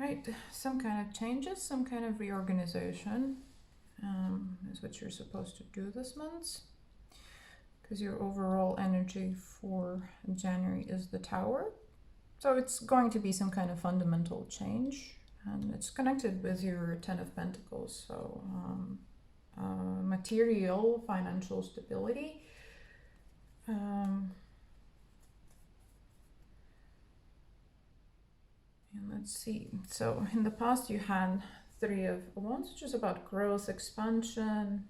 right, some kind of changes, some kind of reorganization is what you're supposed to do this month. Because your overall energy for January is the Tower. So it's going to be some kind of fundamental change. And it's connected with your Ten of Pentacles. So material, financial stability. And let's see. So in the past you had Three of Wands, which is about growth, expansion,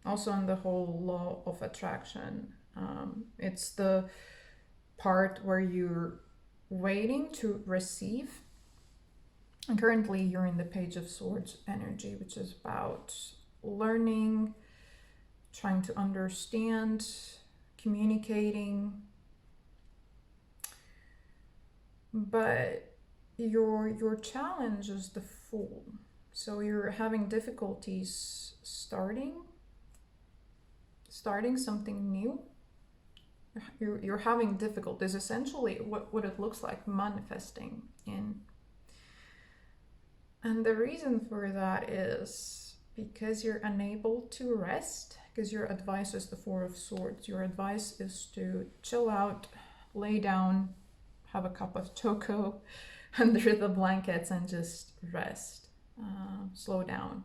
also on the whole law of attraction. It's the part where you're waiting to receive. And currently you're in the Page of Swords energy, which is about learning, trying to understand, communicating. But your challenge is the Fool. So you're having difficulties starting something new. You're having difficulties, essentially what it looks like manifesting in. And the reason for that is because you're unable to rest, because your advice is the Four of Swords. Your advice is to chill out, lay down, have a cup of cocoa under the blankets and just rest, slow down.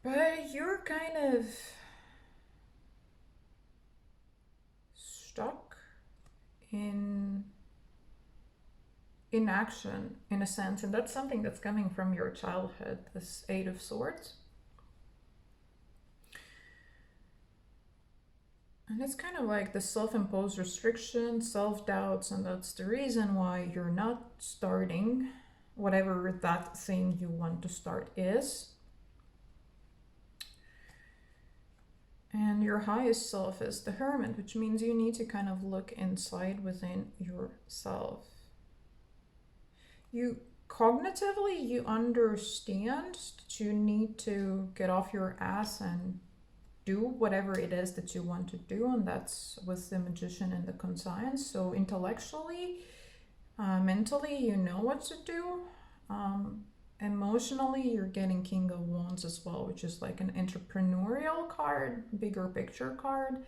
But you're kind of stuck in action, in a sense, and that's something that's coming from your childhood, this Eight of Swords. And it's kind of like the self-imposed restriction, self-doubts, and that's the reason why you're not starting whatever that thing you want to start is. And your highest self is the Hermit, which means you need to kind of look inside within yourself. You cognitively, you understand that you need to get off your ass and do whatever it is that you want to do, and that's with the Magician and the Conscience. So intellectually, mentally, you know what to do. Emotionally, you're getting King of Wands as well, which is like an entrepreneurial card, bigger picture card.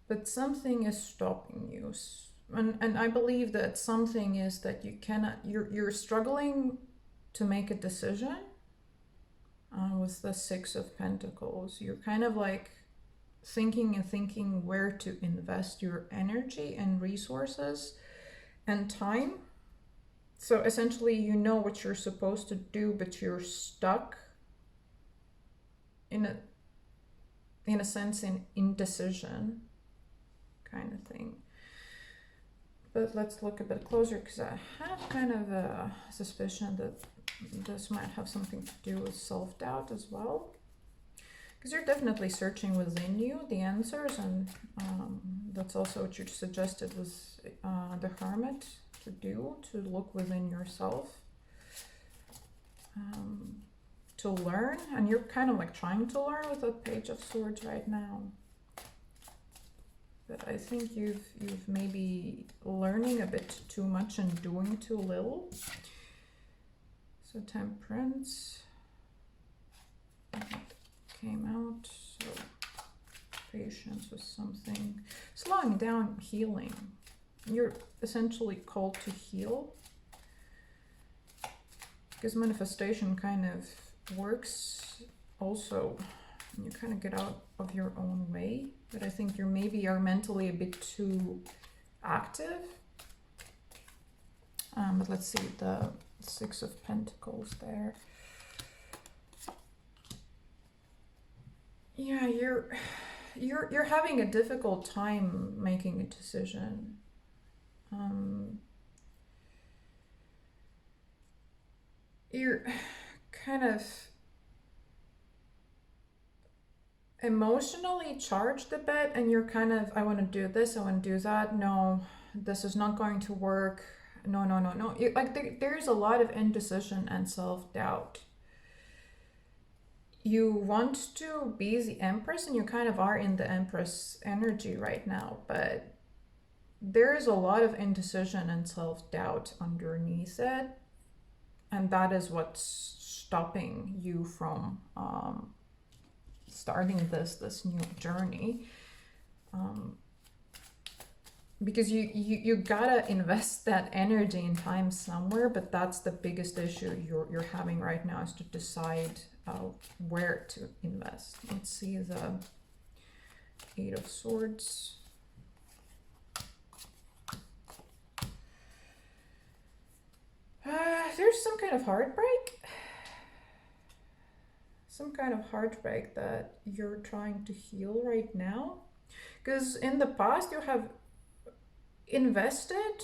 But something is stopping you. And I believe that something is that you cannot, you're struggling to make a decision with the Six of Pentacles. You're kind of like thinking where to invest your energy and resources and time. So essentially, you know what you're supposed to do, but you're stuck in a sense in indecision kind of thing. But let's look a bit closer, because I have kind of a suspicion that this might have something to do with self-doubt as well. Because you're definitely searching within you the answers, and that's also what you suggested with the Hermit to do, to look within yourself, to learn. And you're kind of like trying to learn with the Page of Swords right now. But I think you've maybe learning a bit too much and doing too little. So Temperance came out. So patience with something. Slowing down, healing. You're essentially called to heal. Because manifestation kind of works also. You kind of get out of your own way. But I think you maybe are mentally a bit too active. But let's see the Six of Pentacles there. Yeah, you're having a difficult time making a decision. You're kind of emotionally charged a bit, and you're kind of, I want to do this, I want to do that. No, this is not going to work. No. Like there's a lot of indecision and self-doubt. You want to be the Empress, and you kind of are in the Empress energy right now, but there is a lot of indecision and self-doubt underneath it, and that is what's stopping you from starting this new journey. Because you gotta invest that energy and time somewhere, but that's the biggest issue you're having right now, is to decide where to invest. Let's see the Eight of Swords. There's some kind of heartbreak. Some kind of heartbreak that you're trying to heal right now. Because in the past you have invested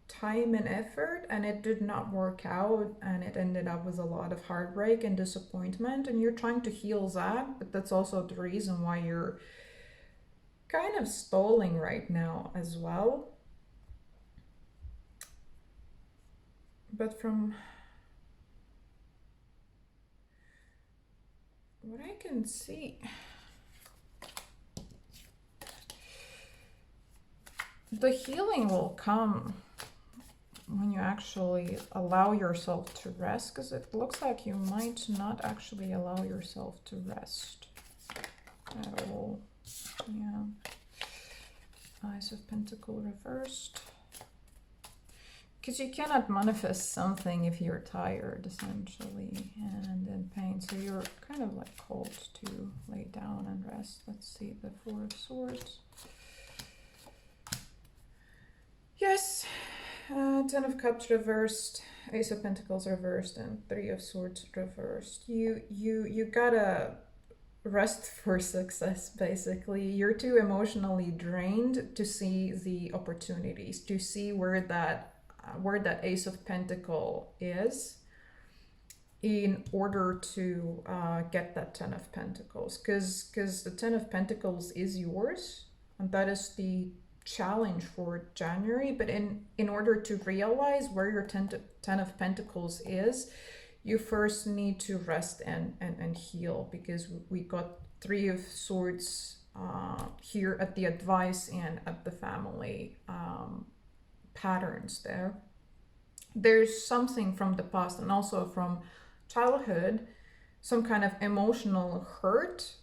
time and effort and it did not work out, and it ended up with a lot of heartbreak and disappointment, and you're trying to heal that, but that's also the reason why you're kind of stalling right now as well. But from what I can see, the healing will come when you actually allow yourself to rest, because it looks like you might not actually allow yourself to rest at all. Yeah. Ace of Pentacles reversed. Because you cannot manifest something if you're tired, essentially, and in pain. So you're kind of like called to lay down and rest. Let's see the Four of Swords. Yes, Ten of Cups reversed, Ace of Pentacles reversed, and Three of Swords reversed. You gotta rest for success, basically. You're too emotionally drained to see the opportunities, to see where that Ace of Pentacles is, in order to get that Ten of Pentacles, because the Ten of Pentacles is yours, and that is the challenge for January. But in order to realize where your Ten of Pentacles is, you first need to rest and heal, because we got Three of Swords here at the advice and at the family patterns there. There's something from the past and also from childhood, some kind of emotional hurt,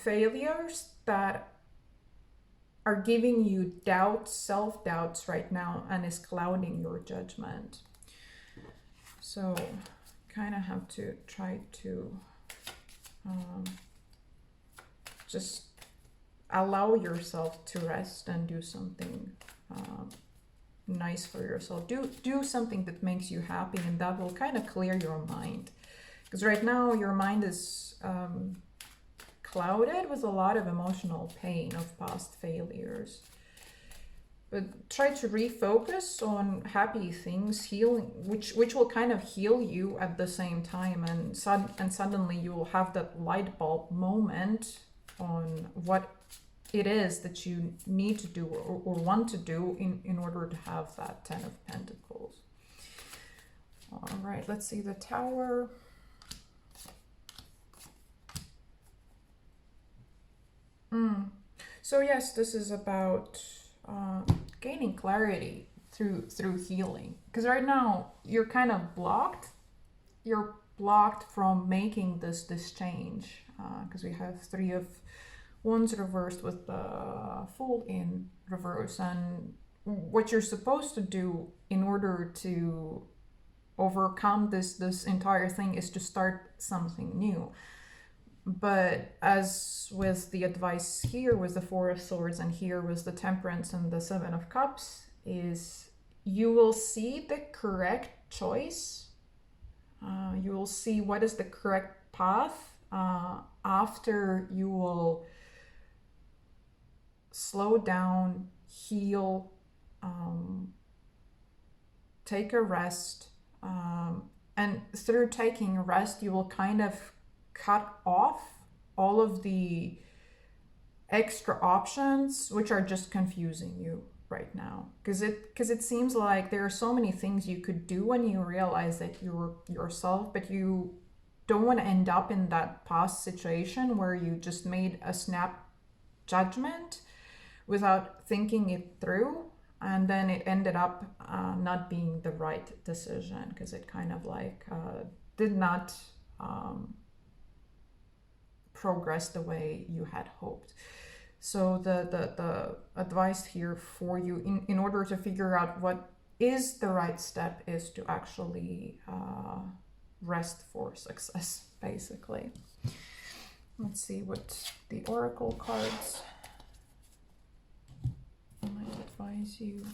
failures that are giving you doubts, self-doubts right now, and is clouding your judgment. So kind of have to try to just allow yourself to rest and do something nice for yourself. Do something that makes you happy, and that will kind of clear your mind, because right now your mind is clouded with a lot of emotional pain of past failures. But try to refocus on happy things, healing, which will kind of heal you at the same time, and suddenly you will have that light bulb moment on what it is that you need to do or want to do in order to have that Ten of Pentacles. All right, let's see the Tower. So yes, this is about gaining clarity through healing, because right now you're kind of blocked. You're blocked from making this change, because we have Three of Wands reversed with the Fool in reverse, and what you're supposed to do in order to overcome this entire thing is to start something new. But as with the advice here with the Four of Swords, and here with the Temperance and the Seven of Cups, is you will see the correct choice. You will see what is the correct path after you will slow down, heal, take a rest. And through taking a rest, you will kind of cut off all of the extra options which are just confusing you right now, because it seems like there are so many things you could do when you realize that you're yourself, but you don't want to end up in that past situation where you just made a snap judgment without thinking it through, and then it ended up not being the right decision because it kind of like did not progress the way you had hoped. So the advice here for you in order to figure out what is the right step is to actually rest for success, basically. Let's see what the oracle cards might advise you.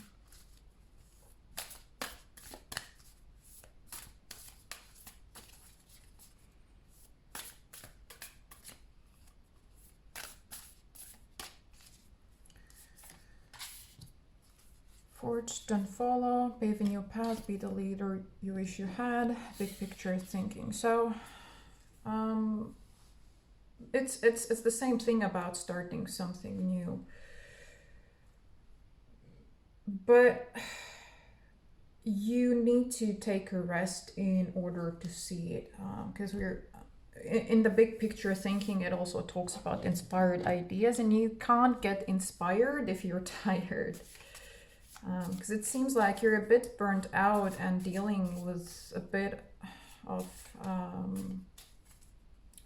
Forge, don't follow, pave a new path, be the leader you wish you had, big picture thinking. So it's the same thing about starting something new, but you need to take a rest in order to see it, because we're in the big picture thinking. It also talks about inspired ideas, and you can't get inspired if you're tired, because it seems like you're a bit burnt out and dealing with a bit of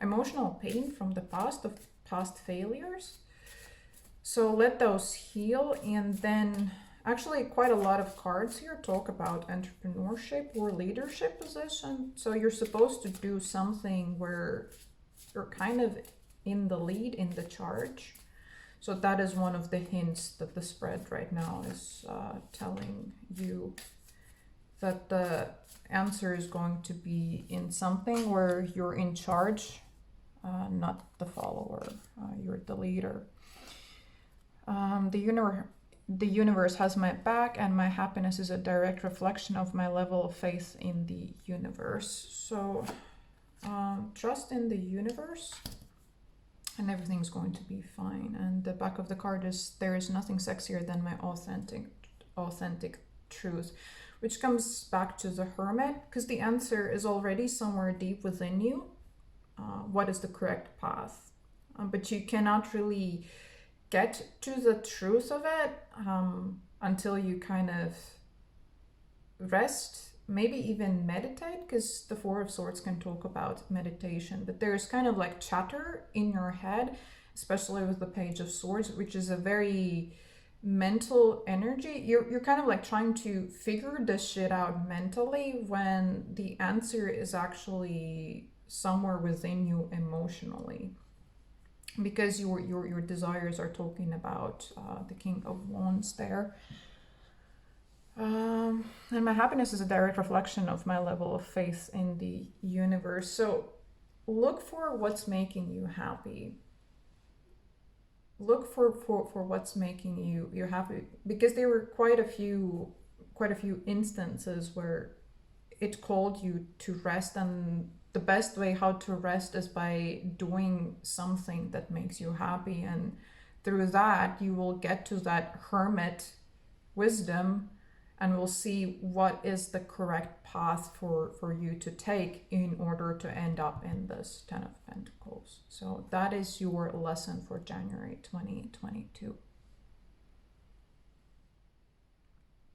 emotional pain from the past, of past failures. So let those heal. And then actually quite a lot of cards here talk about entrepreneurship or leadership position. So you're supposed to do something where you're kind of in the lead, in the charge. So that is one of the hints that the spread right now is telling you, that the answer is going to be in something where you're in charge, not the follower. You're the leader. The universe has my back, and my happiness is a direct reflection of my level of faith in the universe. So trust in the universe, and everything's going to be fine. And the back of the card is, there is nothing sexier than my authentic truth, which comes back to the Hermit, because the answer is already somewhere deep within you. What is the correct path? But you cannot really get to the truth of it until you kind of rest, maybe even meditate, because the Four of Swords can talk about meditation, but there's kind of like chatter in your head, especially with the Page of Swords, which is a very mental energy. You're kind of like trying to figure this shit out mentally, when the answer is actually somewhere within you emotionally, because your desires are talking about the King of Wands there. And my happiness is a direct reflection of my level of faith in the universe. So look for what's making you happy. Look for what's making you happy, because there were quite a few instances where it called you to rest, and the best way how to rest is by doing something that makes you happy, and through that you will get to that hermit wisdom, and we'll see what is the correct path for you to take in order to end up in this Ten of Pentacles. So that is your lesson for January 2022.